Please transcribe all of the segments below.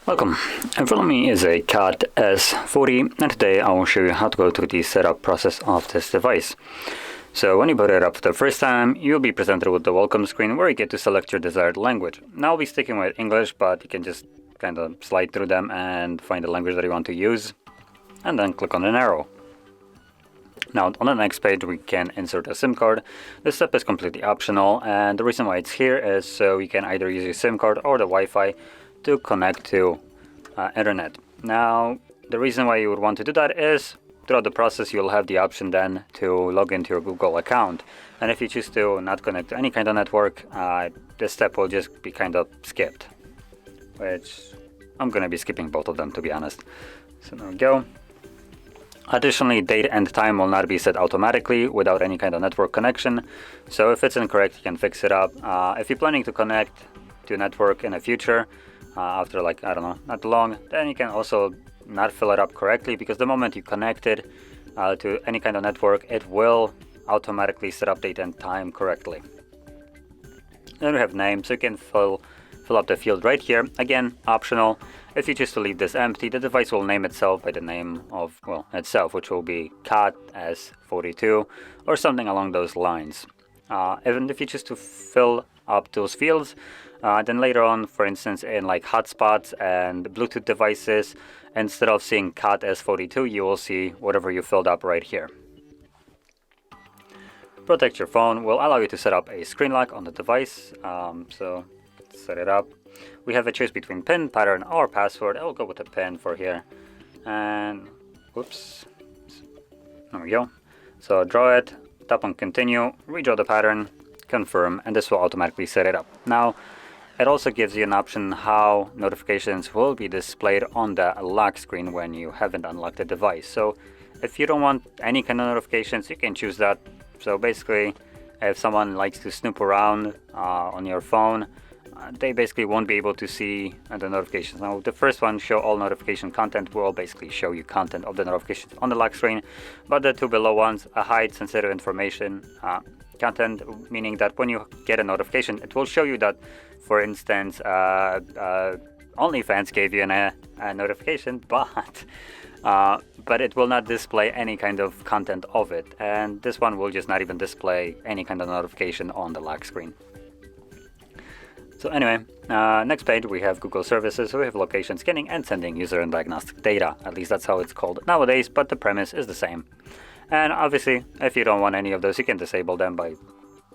Welcome. In front of me is a CAT S40, and today I will show you how to go through the setup process of this device. So when you boot it up for the first time, you'll be presented with the welcome screen where you get to select your desired language. Now I'll be sticking with English, but you can just kind of slide through them and find the language that you want to use, and then click on an arrow. Now on the next page we can insert a SIM card. This step is completely optional, and the reason why it's here is so you can either use your SIM card or the Wi-Fi to connect to internet. Now the reason why you would want to do that is throughout the process you'll have the option then to log into your Google account, and if you choose to not connect to any kind of network, this step will just be kind of skipped, which I'm gonna be skipping both of them, to be honest. So there we go. Additionally, date and time will not be set automatically without any kind of network connection, so if it's incorrect you can fix it up. If you're planning to connect to a network in the future, after like, I don't know, not long, then you can also not fill it up correctly, because the moment you connect it to any kind of network, it will automatically set up date and time correctly. Then we have name, so you can fill up the field right here. Again, optional. If you choose to leave this empty, the device will name itself by the name of, well, itself, which will be CAT S42 or something along those lines. Even if you choose to fill up those fields, then later on, for instance, in like hotspots and Bluetooth devices, instead of seeing CAT S42, you will see whatever you filled up right here. Protect your phone will allow you to set up a screen lock on the device. So set it up. We have a choice between PIN, pattern, or password. I'll go with the PIN for here. And whoops, there we go. So draw it, tap on continue, redraw the pattern, confirm, and this will automatically set it up. Now it also gives you an option how notifications will be displayed on the lock screen when you haven't unlocked the device. So if you don't want any kind of notifications, you can choose that. So basically, if someone likes to snoop around on your phone, they basically won't be able to see the notifications. Now the first one, show all notification content, will basically show you content of the notifications on the lock screen, but the two below ones, hide sensitive information content, meaning that when you get a notification, it will show you that, for instance, OnlyFans gave you a notification, but it will not display any kind of content of it, and this one will just not even display any kind of notification on the lock screen. So anyway, next page we have Google services. So we have location scanning and sending user and diagnostic data. At least that's how it's called nowadays, but the premise is the same. And obviously, if you don't want any of those, you can disable them by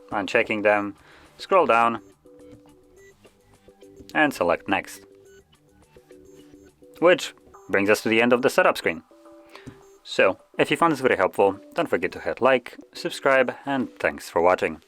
unchecking them. Scroll down and select next. Which brings us to the end of the setup screen. So if you found this video helpful, don't forget to hit like, subscribe, and thanks for watching.